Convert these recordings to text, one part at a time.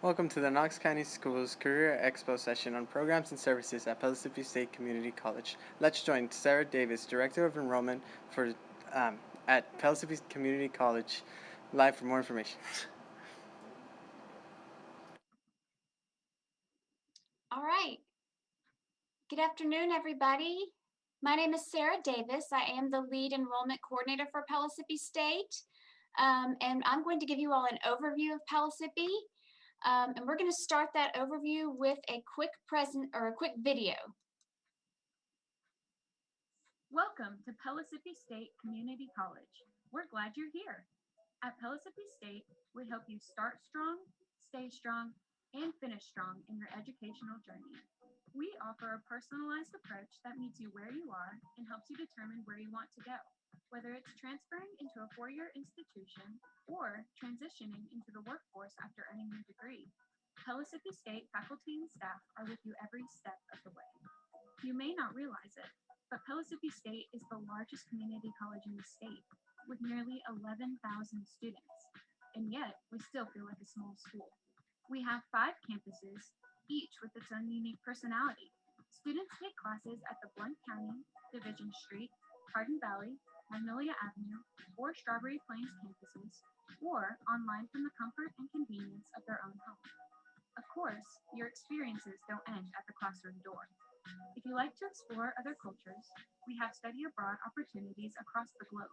Welcome to the Knox County Schools Career Expo session on programs and services at Pellissippi State Community College. Let's join Sarah Davis, Director of Enrollment for at Pellissippi Community College, live for more information. All right. Good afternoon, everybody. My name is Sarah Davis. I am the lead enrollment coordinator for Pellissippi State. And I'm going to give you all an overview of Pellissippi. And we're going to start that overview with a quick video. Welcome to Pellissippi State Community College. We're glad you're here. At Pellissippi State, we help you start strong, stay strong, and finish strong in your educational journey. We offer a personalized approach that meets you where you are and helps you determine where you want to go, whether it's transferring into a four-year institution or transitioning into the workforce after earning your degree. Pellissippi State faculty and staff are with you every step of the way. You may not realize it, but Pellissippi State is the largest community college in the state, with nearly 11,000 students, and yet we still feel like a small school. We have 5 campuses, each with its own unique personality. Students take classes at the Blount County, Division Street, Hardin Valley, Magnolia Avenue, or Strawberry Plains campuses, or online from the comfort and convenience of their own home. Of course, your experiences don't end at the classroom door. If you like to explore other cultures, we have study abroad opportunities across the globe.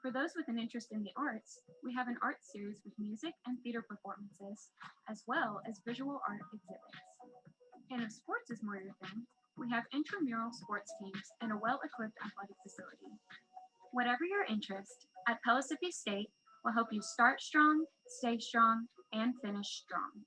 For those with an interest in the arts, we have an art series with music and theater performances, as well as visual art exhibits. And if sports is more your thing, we have intramural sports teams and a well-equipped athletic facility. Whatever your interest, at Pellissippi State, will help you start strong, stay strong, and finish strong.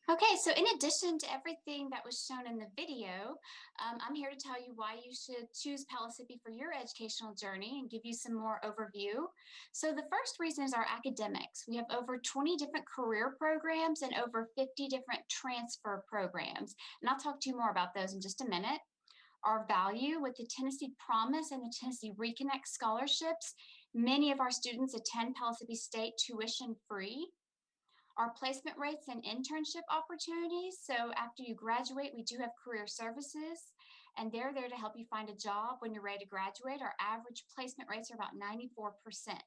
Okay, so in addition to everything that was shown in the video, I'm here to tell you why you should choose Pellissippi for your educational journey and give you some more overview. So the first reason is our academics. We have over 20 different career programs and over 50 different transfer programs. And I'll talk to you more about those in just a minute. Our value with the Tennessee Promise and the Tennessee Reconnect scholarships, many of our students attend Pellissippi State tuition free. Our placement rates and internship opportunities. So after you graduate, we do have career services, and they're there to help you find a job when you're ready to graduate. Our average placement rates are about 94%.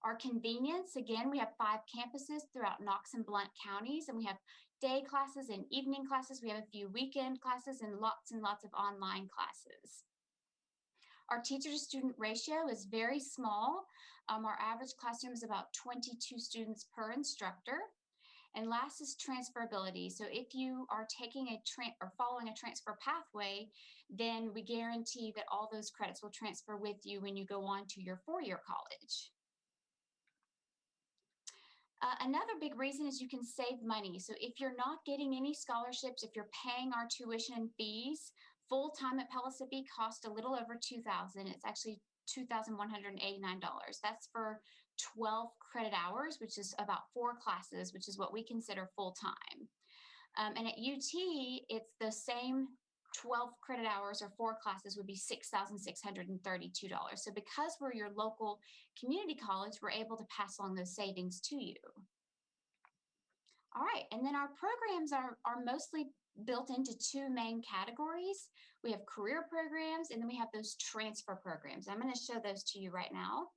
Our convenience, again, we have 5 campuses throughout Knox and Blount counties, and we have day classes and evening classes. We have a few weekend classes and lots of online classes. Our teacher to student ratio is very small. Our average classroom is about 22 students per instructor. And last is transferability. So if you are taking or following a transfer pathway, then we guarantee that all those credits will transfer with you when you go on to your 4-year college. Another big reason is you can save money. So if you're not getting any scholarships, if you're paying our tuition and fees, full-time at Pellissippi cost a little over $2,000. It's actually $2,189. That's for 12 credit hours, which is about 4 classes, which is what we consider full-time. And at UT, it's the same 12 credit hours or 4 classes would be $6,632. So because we're your local community college, we're able to pass along those savings to you. All right, and then our programs are mostly built into 2 main categories. We have career programs, and then we have those transfer programs. I'm going to show those to you right now.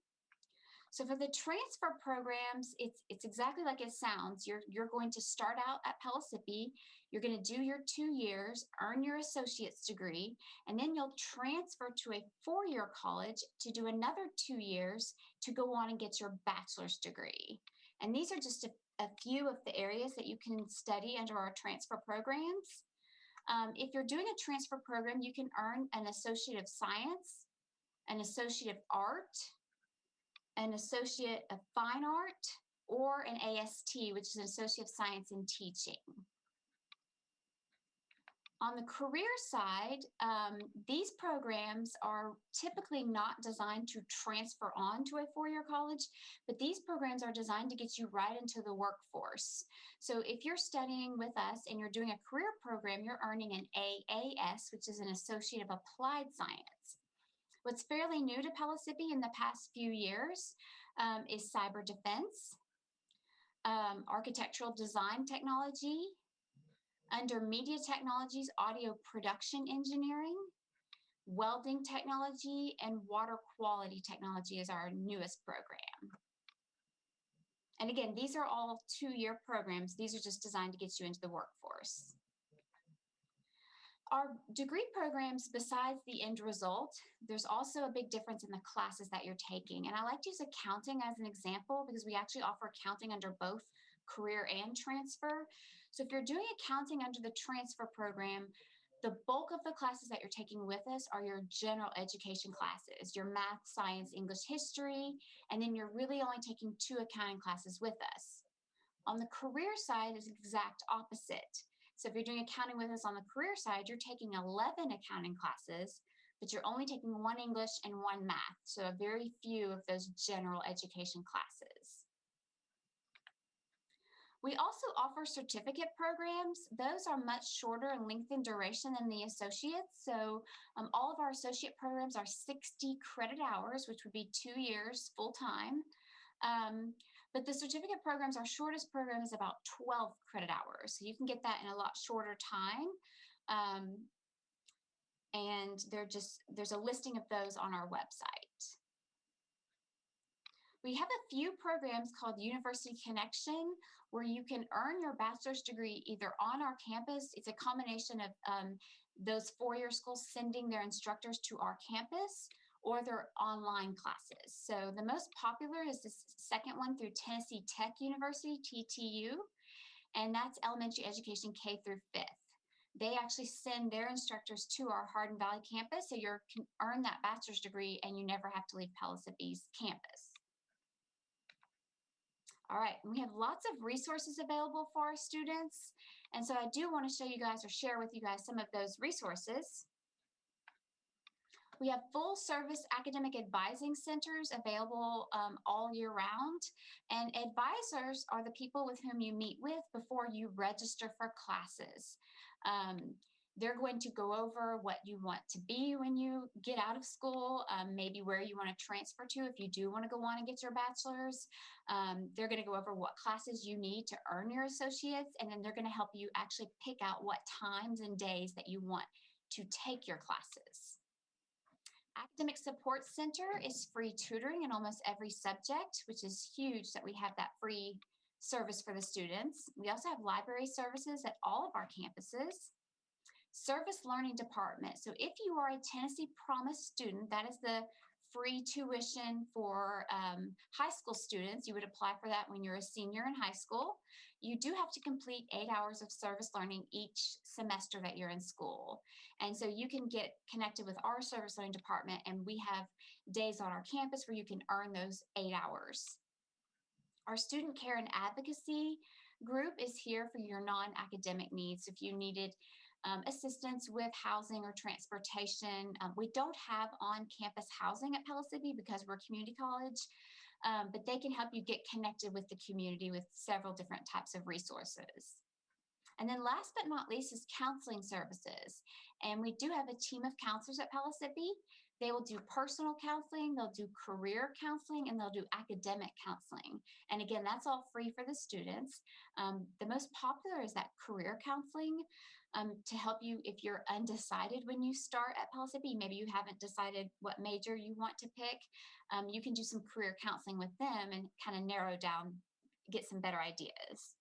So for the transfer programs, it's exactly like it sounds. You're going to start out at Pellissippi. You're going to do your 2 years, earn your associate's degree, and then you'll transfer to a 4-year college to do another 2 years to go on and get your bachelor's degree. And these are just a few of the areas that you can study under our transfer programs. If you're doing a transfer program, you can earn an Associate of Science, an Associate of Art, an Associate of Fine Art, or an AST, which is an Associate of Science in Teaching. On the career side, these programs are typically not designed to transfer on to a 4-year college, but these programs are designed to get you right into the workforce. So if you're studying with us and you're doing a career program, you're earning an AAS, which is an Associate of Applied Science. What's fairly new to Pellissippi in the past few years, is cyber defense, architectural design technology. Under media technologies, audio production engineering, welding technology, and water quality technology is our newest program. And again, these are all 2-year programs. These are just designed to get you into the workforce. Our degree programs, besides the end result, there's also a big difference in the classes that you're taking. And I like to use accounting as an example because we actually offer accounting under both career and transfer. So if you're doing accounting under the transfer program, the bulk of the classes that you're taking with us are your general education classes, your math, science, English, history, and then you're really only taking 2 accounting classes with us. On the career side is the exact opposite. So if you're doing accounting with us on the career side, you're taking 11 accounting classes, but you're only taking 1 English and 1 math. So a very few of those general education classes. We also offer certificate programs. Those are much shorter in length and duration than the associates. So all of our associate programs are 60 credit hours, which would be 2 years full time. But the certificate programs, our shortest program is about 12 credit hours. So you can get that in a lot shorter time. And there's a listing of those on our website. We have a few programs called University Connection where you can earn your bachelor's degree either on our campus. It's a combination of those 4-year schools sending their instructors to our campus, or their online classes. So the most popular is the second one through Tennessee Tech University, TTU, and that's elementary education K through 5th. They actually send their instructors to our Hardin Valley campus, so you can earn that bachelor's degree and you never have to leave Pellissippi's campus. All right, we have lots of resources available for our students, and so I do want to show you guys or share with you guys some of those resources. We have full service academic advising centers available all year round, and advisors are the people with whom you meet with before you register for classes. They're going to go over what you want to be when you get out of school, maybe where you want to transfer to if you do want to go on and get your bachelor's. They're going to go over what classes you need to earn your associates, and then they're going to help you actually pick out what times and days that you want to take your classes. Academic Support Center is free tutoring in almost every subject, which is huge that we have that free service for the students. We also have library services at all of our campuses. Service Learning Department. So if you are a Tennessee Promise student, that is the free tuition for high school students. You would apply for that when you're a senior in high school. You do have to complete 8 hours of service learning each semester that you're in school. And so you can get connected with our Service Learning Department, and we have days on our campus where you can earn those 8 hours. Our Student Care and Advocacy group is here for your non-academic needs. If you needed assistance with housing or transportation. We don't have on-campus housing at Pellissippi because we're a community college, but they can help you get connected with the community with several different types of resources. And then last but not least is counseling services. And we do have a team of counselors at Pellissippi. They will do personal counseling, they'll do career counseling, and they'll do academic counseling. And again, that's all free for the students. The most popular is that career counseling to help you if you're undecided when you start at Pellissippi. Maybe you haven't decided what major you want to pick. You can do some career counseling with them and kind of narrow down, get some better ideas.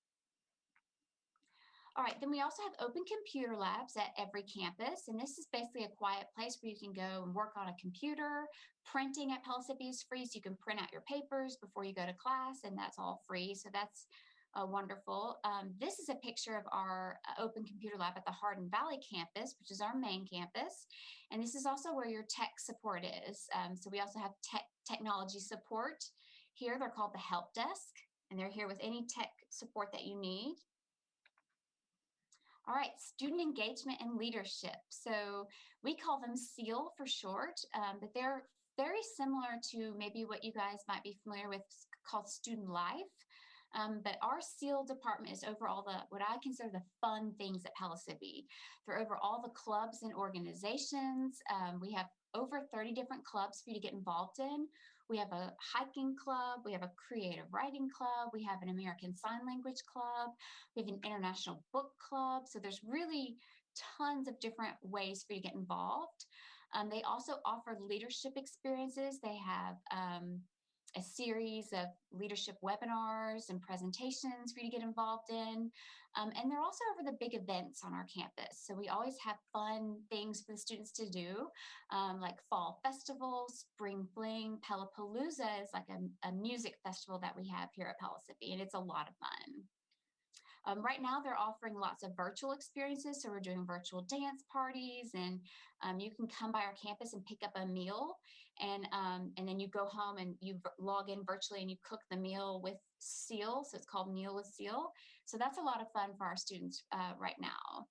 All right, then we also have open computer labs at every campus, and this is basically a quiet place where you can go and work on a computer. Printing at Pellissippi is free, so you can print out your papers before you go to class, and that's all free, so that's wonderful. This is a picture of our open computer lab at the Hardin Valley campus, which is our main campus, and this is also where your tech support is. So we also have technology support here. They're called the help desk, and they're here with any tech support that you need. All right, student engagement and leadership. So we call them SEAL for short, but they're very similar to maybe what you guys might be familiar with called Student Life. But our SEAL department is over all what I consider the fun things at Pellissippi. They're over all the clubs and organizations. We have over 30 different clubs for you to get involved in. We have a hiking club. We have a creative writing club. We have an American Sign Language club. We have an international book club. So there's really tons of different ways for you to get involved. They also offer leadership experiences. They have a series of leadership webinars and presentations for you to get involved in. And they're also over the big events on our campus. So we always have fun things for the students to do, like fall festivals, spring fling. Pelapalooza is like a music festival that we have here at Pellissippi, and it's a lot of fun. Right now, they're offering lots of virtual experiences. So we're doing virtual dance parties, and you can come by our campus and pick up a meal, and then you go home and you log in virtually and you cook the meal with Seal. So it's called Meal with Seal. So that's a lot of fun for our students right now.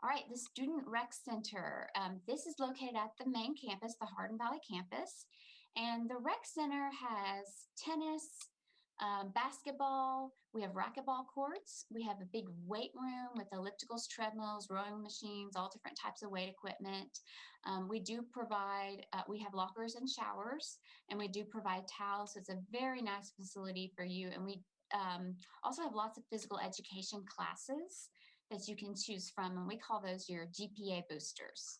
All right, the Student Rec Center. This is located at the main campus, the Hardin Valley campus. And the Rec Center has tennis, basketball, we have racquetball courts, we have a big weight room with ellipticals, treadmills, rowing machines, all different types of weight equipment. We do provide, we have lockers and showers, and we do provide towels. So it's a very nice facility for you. And we also have lots of physical education classes that you can choose from, and we call those your GPA boosters.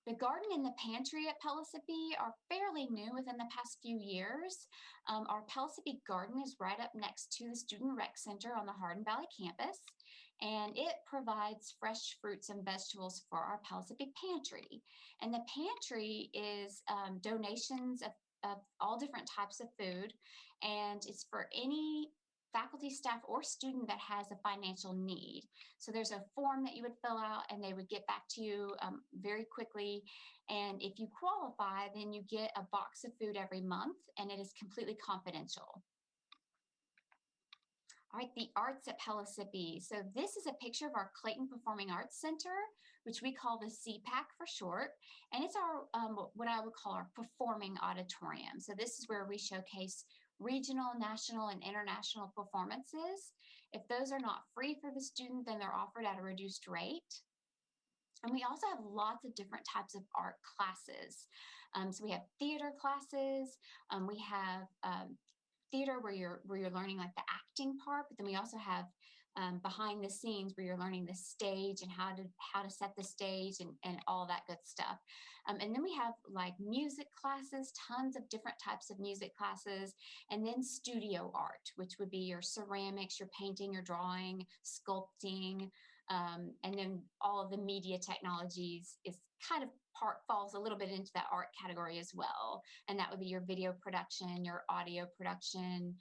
The garden and the pantry at Pellissippi are fairly new within the past few years. Our Pellissippi garden is right up next to the Student Rec Center on the Hardin Valley campus, and it provides fresh fruits and vegetables for our Pellissippi pantry. And the pantry is donations of all different types of food, and it's for any faculty, staff, or student that has a financial need. So there's a form that you would fill out and they would get back to you very quickly. And if you qualify, then you get a box of food every month, and it is completely confidential. All right, the arts at Pellissippi. So this is a picture of our Clayton Performing Arts Center, which we call the CPAC for short. And it's our, what I would call our performing auditorium. So this is where we showcase regional, national, and international performances. If those are not free for the student, then they're offered at a reduced rate. And we also have lots of different types of art classes. So we have theater classes, we have theater where you're learning like the acting part, but then we also have behind the scenes where you're learning the stage and how to set the stage and all that good stuff. And then we have like music classes, tons of different types of music classes, and then studio art, which would be your ceramics, your painting, your drawing, sculpting, and then all of the media technologies is kind of falls a little bit into that art category as well. And that would be your video production, your audio production,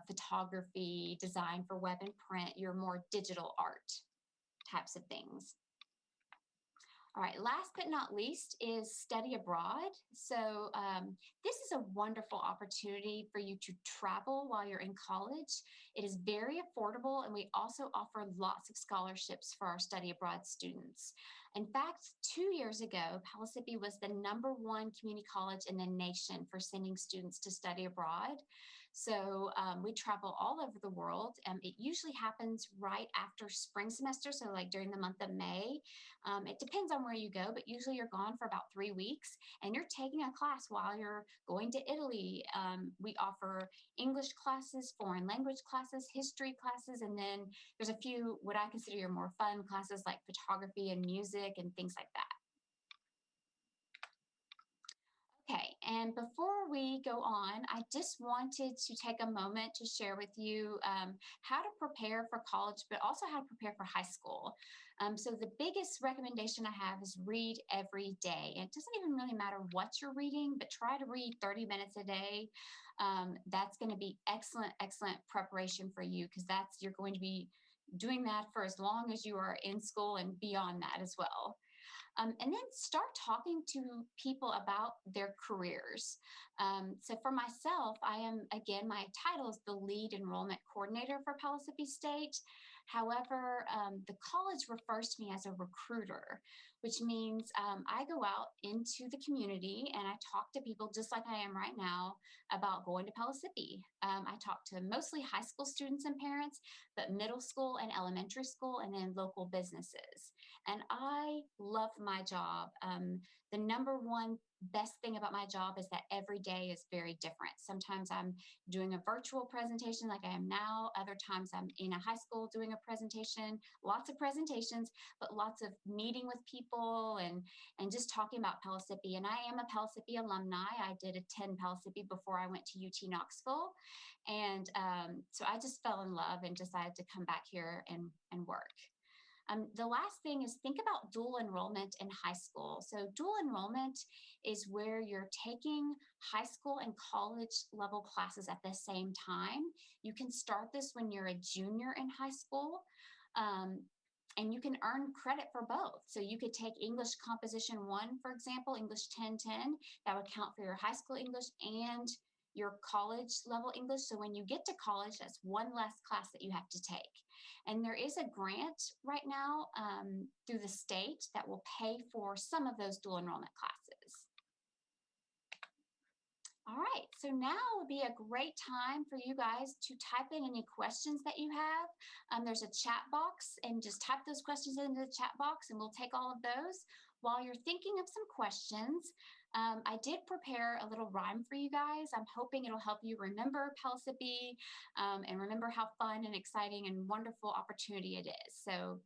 photography, design for web and print, your more digital art types of things. All right, last but not least is study abroad. So this is a wonderful opportunity for you to travel while you're in college. It is very affordable, and we also offer lots of scholarships for our study abroad students. In fact, 2 years ago, Pellissippi was the #1 community college in the nation for sending students to study abroad. So we travel all over the world. It usually happens right after spring semester, so like during the month of May. It depends on where you go, but usually you're gone for about 3 weeks, and you're taking a class while you're going to Italy. We offer English classes, foreign language classes, history classes, and then there's a few what I consider your more fun classes like photography and music and things like that. Okay, and before we go on, I just wanted to take a moment to share with you how to prepare for college, but also how to prepare for high school. So the biggest recommendation I have is read every day. And it doesn't even really matter what you're reading, but try to read 30 minutes a day. That's going to be excellent, excellent preparation for you, because you're going to be doing that for as long as you are in school and beyond that as well. And then start talking to people about their careers. So for myself, again, my title is the lead enrollment coordinator for Pellissippi State. However, the college refers to me as a recruiter. which means I go out into the community and I talk to people just like I am right now about going to Pellissippi. I talk to mostly high school students and parents, but middle school and elementary school, and then local businesses. And I love my job. The number one best thing about my job is that every day is very different. Sometimes I'm doing a virtual presentation like I am now. Other times I'm in a high school doing a presentation, lots of presentations, but lots of meeting with people and just talking about Pellissippi. And I am a Pellissippi alumni. I did attend Pellissippi before I went to UT Knoxville. And so I just fell in love and decided to come back here and work. The last thing is think about dual enrollment in high school. So dual enrollment is where you're taking high school and college level classes at the same time. You can start this when you're a junior in high school. And you can earn credit for both. So you could take English Composition 1, for example, English 1010, that would count for your high school English and your college level English. So when you get to college, that's one less class that you have to take. And there is a grant right now through the state that will pay for some of those dual enrollment classes. All right, so now would be a great time for you guys to type in any questions that you have. There's a chat box, and just type those questions into the chat box and we'll take all of those. While you're thinking of some questions, I did prepare a little rhyme for you guys. I'm hoping it'll help you remember Pellissippi and remember how fun and exciting and wonderful opportunity it is. So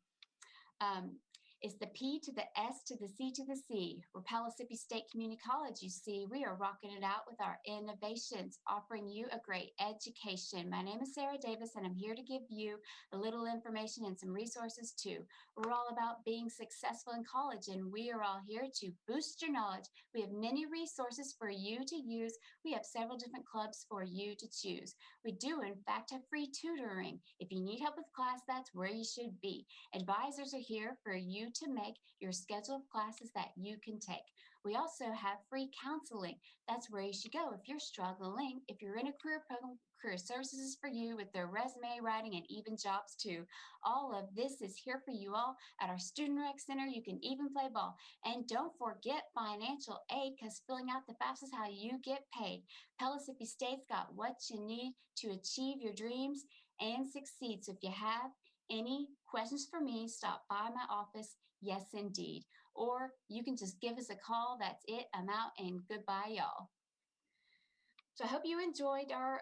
it's the P to the S to the C to the C. We're Pellissippi State Community College, you see. We are rocking it out with our innovations, offering you a great education. My name is Sarah Davis, and I'm here to give you a little information and some resources too. We're all about being successful in college, and we are all here to boost your knowledge. We have many resources for you to use. We have several different clubs for you to choose. We do, in fact, have free tutoring. If you need help with class, that's where you should be. Advisors are here for you to make your schedule of classes that you can take. We also have free counseling. That's where you should go if you're struggling. If you're in a career program, Career Services is for you with their resume writing and even jobs too. All of this is here for you all at our Student Rec Center. You can even play ball. And don't forget financial aid, because filling out the FAFSA is how you get paid. Pellissippi State's got what you need to achieve your dreams and succeed. So if you have any questions for me, stop by my office. Yes, indeed. Or you can just give us a call. That's it. I'm out, and goodbye, y'all. So I hope you enjoyed our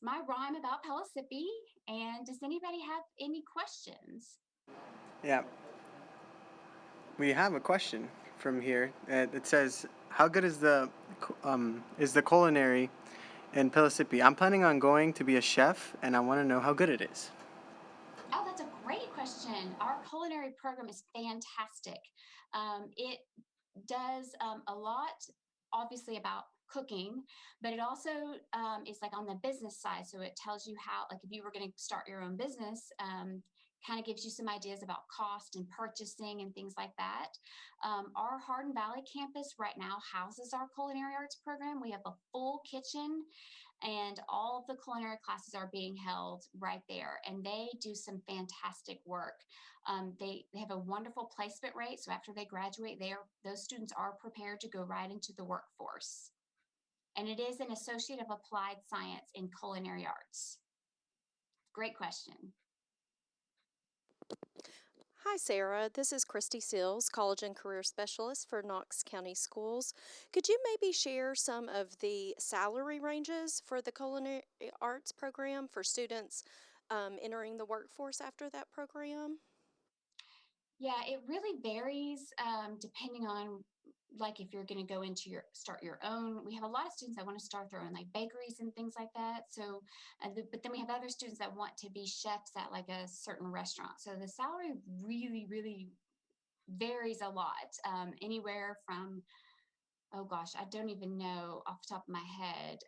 my rhyme about Pellissippi. And does anybody have any questions? Yeah, we have a question from here. It says, "How good is the culinary in Pellissippi? I'm planning on going to be a chef, and I want to know how good it is." Oh, that's a great question. Our culinary program is fantastic. It does a lot, obviously, about cooking, but it also is like on the business side. So it tells you how, like, if you were going to start your own business, kind of gives you some ideas about cost and purchasing and things like that. Our Hardin Valley campus right now houses our culinary arts program. We have a full kitchen, and all of the culinary classes are being held right there, and they do some fantastic work. They have a wonderful placement rate, so after they graduate, those students are prepared to go right into the workforce. And it is an Associate of Applied Science in Culinary Arts. Great question. Hi, Sarah. This is Christy Sills, College and Career Specialist for Knox County Schools. Could you maybe share some of the salary ranges for the culinary arts program for students entering the workforce after that program? Yeah, it really varies depending on, like, if you're going to go into start your own. We have a lot of students that want to start their own, like bakeries and things like that. So, but then we have other students that want to be chefs at like a certain restaurant. So the salary really, really varies a lot, anywhere from, oh gosh, I don't even know off the top of my head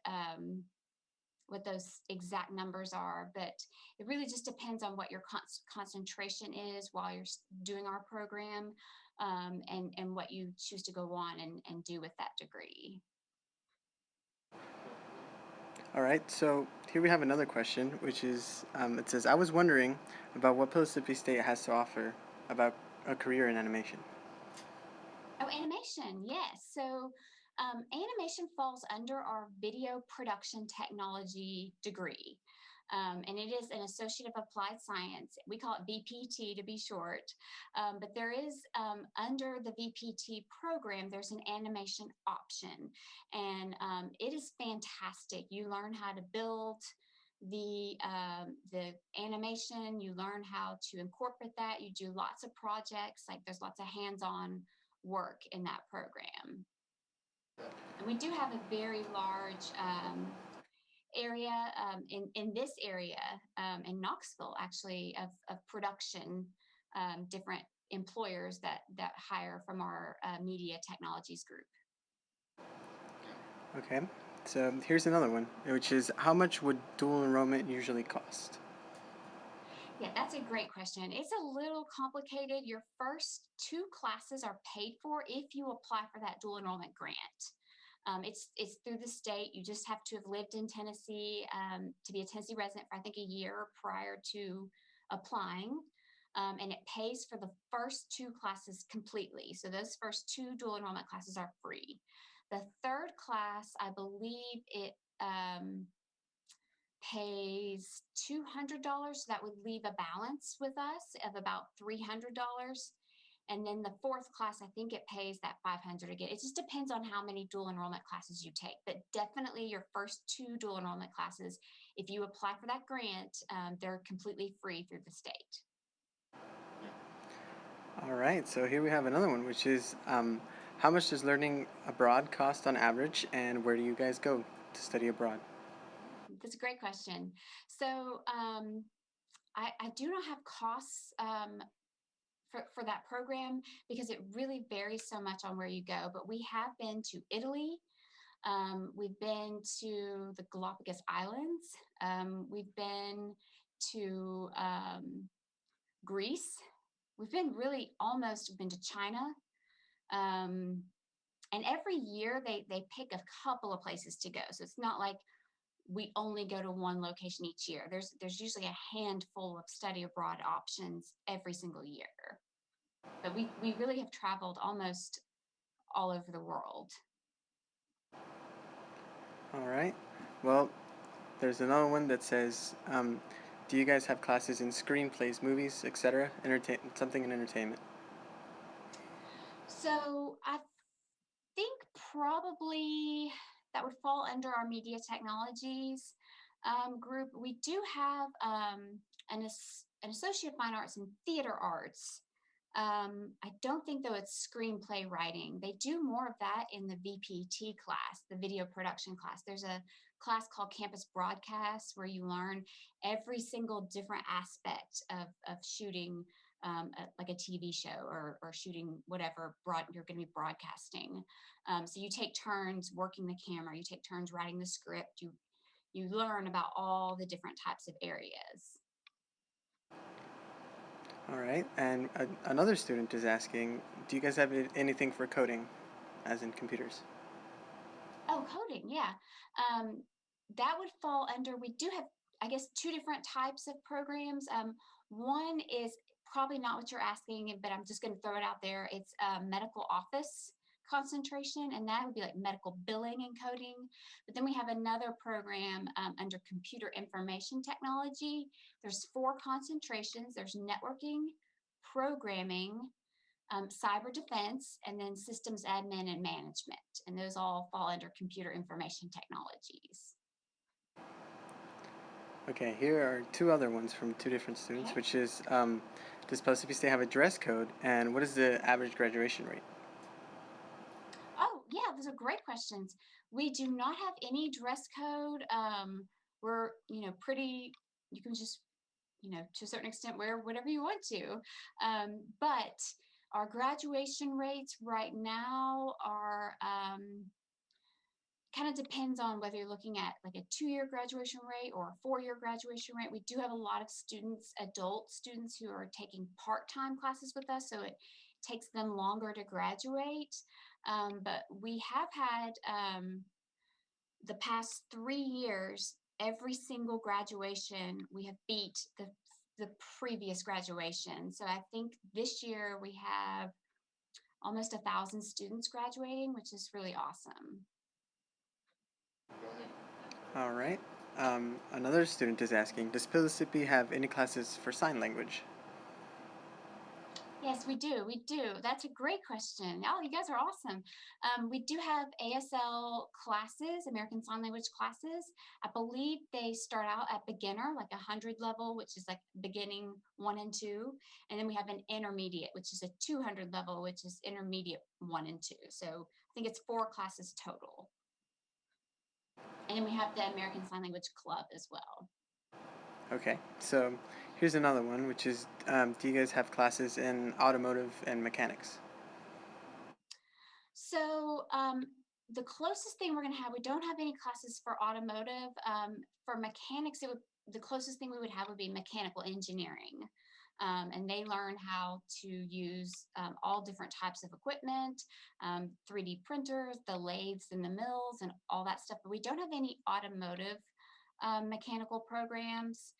what those exact numbers are, but it really just depends on what your concentration is while you're doing our program, and what you choose to go on and do with that degree. All right, so here we have another question, which is, it says, "I was wondering about what Pellissippi State has to offer about a career in animation." Oh, animation, yes. So animation falls under our video production technology degree. And it is an Associate of Applied Science. We call it VPT to be short. But there is, under the VPT program, there's an animation option. And it is fantastic. You learn how to build the animation, you learn how to incorporate that. You do lots of projects, like there's lots of hands-on work in that program. And we do have a very large area in this area in Knoxville, actually, of production, different employers that hire from our media technologies group. Okay, so here's another one, which is how much would dual enrollment usually cost? Yeah, that's a great question. It's a little complicated. Your first two classes are paid for if you apply for that dual enrollment grant. It's through the state. You just have to have lived in Tennessee to be a Tennessee resident for I think a year prior to applying. And it pays for the first two classes completely. So those first two dual enrollment classes are free. The third class, I believe it pays $200. That would leave a balance with us of about $300. And then the fourth class, I think it pays that 500 again. It just depends on how many dual enrollment classes you take. But definitely your first two dual enrollment classes, if you apply for that grant, they're completely free through the state. All right, so here we have another one, which is how much does learning abroad cost on average, and where do you guys go to study abroad? That's a great question. So I do not have costs for that program because it really varies so much on where you go. But we have been to Italy. We've been to the Galapagos Islands. We've been to Greece. We've been really almost been to China. Um, and every year they pick a couple of places to go. So it's not like we only go to one location each year. There's usually a handful of study abroad options every single year. But we really have traveled almost all over the world. All right, well, there's another one that says, do you guys have classes in screenplays, movies, etc., something in entertainment? So I think probably that would fall under our media technologies group. We do have an associate of fine arts in theater arts. I don't think though it's screenplay writing. They do more of that in the VPT class, the video production class. There's a class called Campus Broadcast where you learn every single different aspect of shooting like a TV show or shooting whatever you're going to be broadcasting. So you take turns working the camera, you take turns writing the script, you learn about all the different types of areas. All right, and another student is asking, do you guys have anything for coding, as in computers? Oh, coding, yeah. That would fall under, we do have, I guess, two different types of programs. One is probably not what you're asking, but I'm just going to throw it out there. It's medical office concentration, and that would be like medical billing and coding. But then we have another program under computer information technology. There's four concentrations. There's networking, programming, cyber defense, and then systems admin and management. And those all fall under computer information technologies. Okay, here are two other ones from two different students, Okay. which is, does Pacific State have a dress code, and what is the average graduation rate? Oh, yeah, those are great questions. We do not have any dress code. We're, pretty, you can just, to a certain extent wear whatever you want to. But our graduation rates right now are kind of depends on whether you're looking at like a 2-year graduation rate or a 4-year graduation rate. We do have a lot of students, adult students, who are taking part-time classes with us, so it takes them longer to graduate. But we have had the past 3 years, every single graduation, we have beat the previous graduation. So I think this year we have almost 1,000 students graduating, which is really awesome. All right. Another student is asking, does Pellissippi have any classes for sign language? Yes, we do. We do. That's a great question. Oh, you guys are awesome. We do have ASL classes, American Sign Language classes. I believe they start out at beginner, like 100 level, which is like beginning 1 and 2. And then we have an intermediate, which is a 200 level, which is intermediate 1 and 2. So I think it's 4 classes total. And then we have the American Sign Language Club as well. Okay, so here's another one, which is, do you guys have classes in automotive and mechanics? So the closest thing we're going to have, we don't have any classes for automotive. For mechanics, the closest thing we would have would be mechanical engineering. And they learn how to use all different types of equipment, 3D printers, the lathes and the mills, and all that stuff. But we don't have any automotive mechanical programs.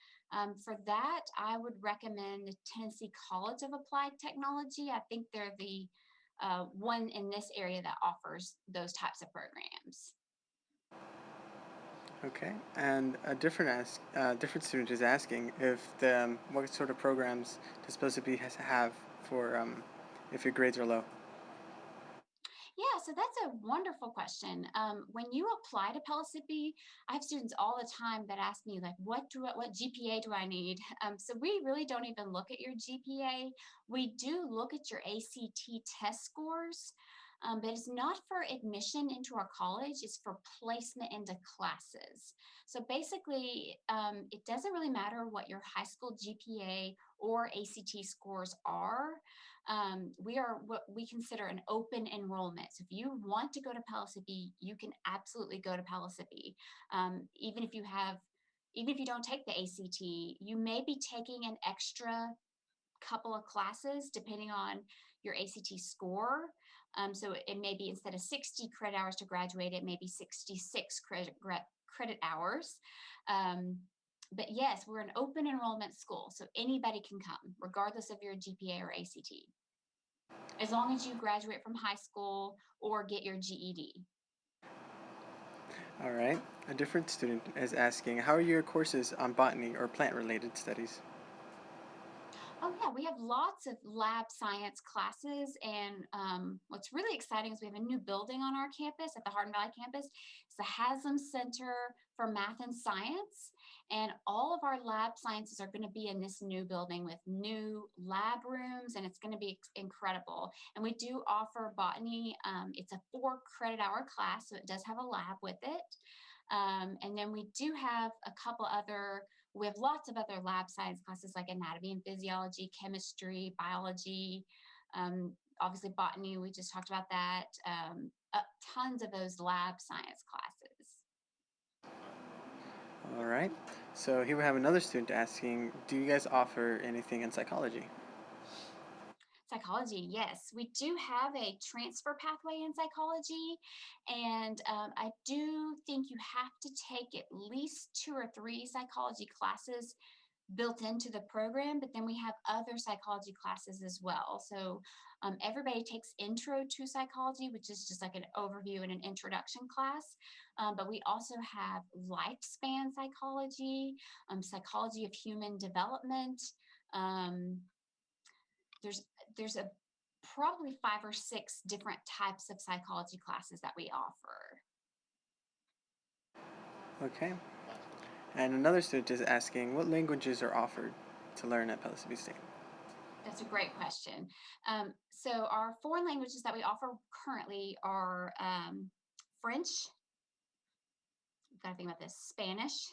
For that, I would recommend the Tennessee College of Applied Technology. I think they're the one in this area that offers those types of programs. Okay, and a different student is asking if what sort of programs does Pellissippi have for if your grades are low? Yeah, so that's a wonderful question. When you apply to Pellissippi, I have students all the time that ask me like, what GPA do I need? So we really don't even look at your GPA. We do look at your ACT test scores, but it's not for admission into our college. It's for placement into classes. So basically, it doesn't really matter what your high school GPA or ACT scores are. We are what we consider an open enrollment. So if you want to go to Pellissippi, you can absolutely go to Pellissippi. Even if you don't take the ACT, you may be taking an extra couple of classes depending on your ACT score. So it may be instead of 60 credit hours to graduate, it may be 66 credit hours. But yes, we're an open enrollment school, so anybody can come, regardless of your GPA or ACT, as long as you graduate from high school or get your GED. All right, a different student is asking, how are your courses on botany or plant-related studies? Oh, yeah, we have lots of lab science classes. And what's really exciting is we have a new building on our campus at the Hardin Valley campus. It's the Haslam Center for Math and Science. And all of our lab sciences are going to be in this new building with new lab rooms, and it's going to be incredible. And we do offer botany. It's a 4 credit hour class, so it does have a lab with it. And then we do have we have lots of other lab science classes like anatomy and physiology, chemistry, biology, obviously botany, we just talked about that, tons of those lab science classes. All right, so here we have another student asking, do you guys offer anything in psychology? Psychology, yes. We do have a transfer pathway in psychology. And I do think you have to take at least 2 or 3 psychology classes built into the program, but then we have other psychology classes as well. So everybody takes intro to psychology, which is just like an overview and an introduction class. But we also have lifespan psychology, psychology of human development. Um, there's a probably 5 or 6 different types of psychology classes that we offer. Okay, and another student is asking, what languages are offered to learn at Pellissippi State? That's a great question. So our foreign languages that we offer currently are French. We've got to think about this: Spanish,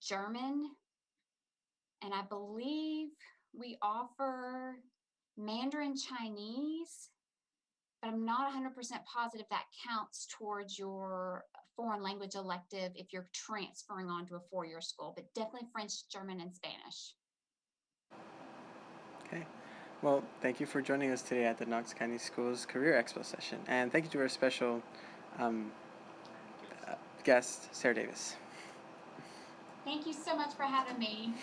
German, and I believe we offer Mandarin Chinese, but I'm not 100% positive that counts towards your foreign language elective if you're transferring on to a 4-year school, but definitely French, German, and Spanish. Okay, well, thank you for joining us today at the Knox County Schools Career Expo session, and thank you to our special um, guest, Sarah Davis. Thank you so much for having me.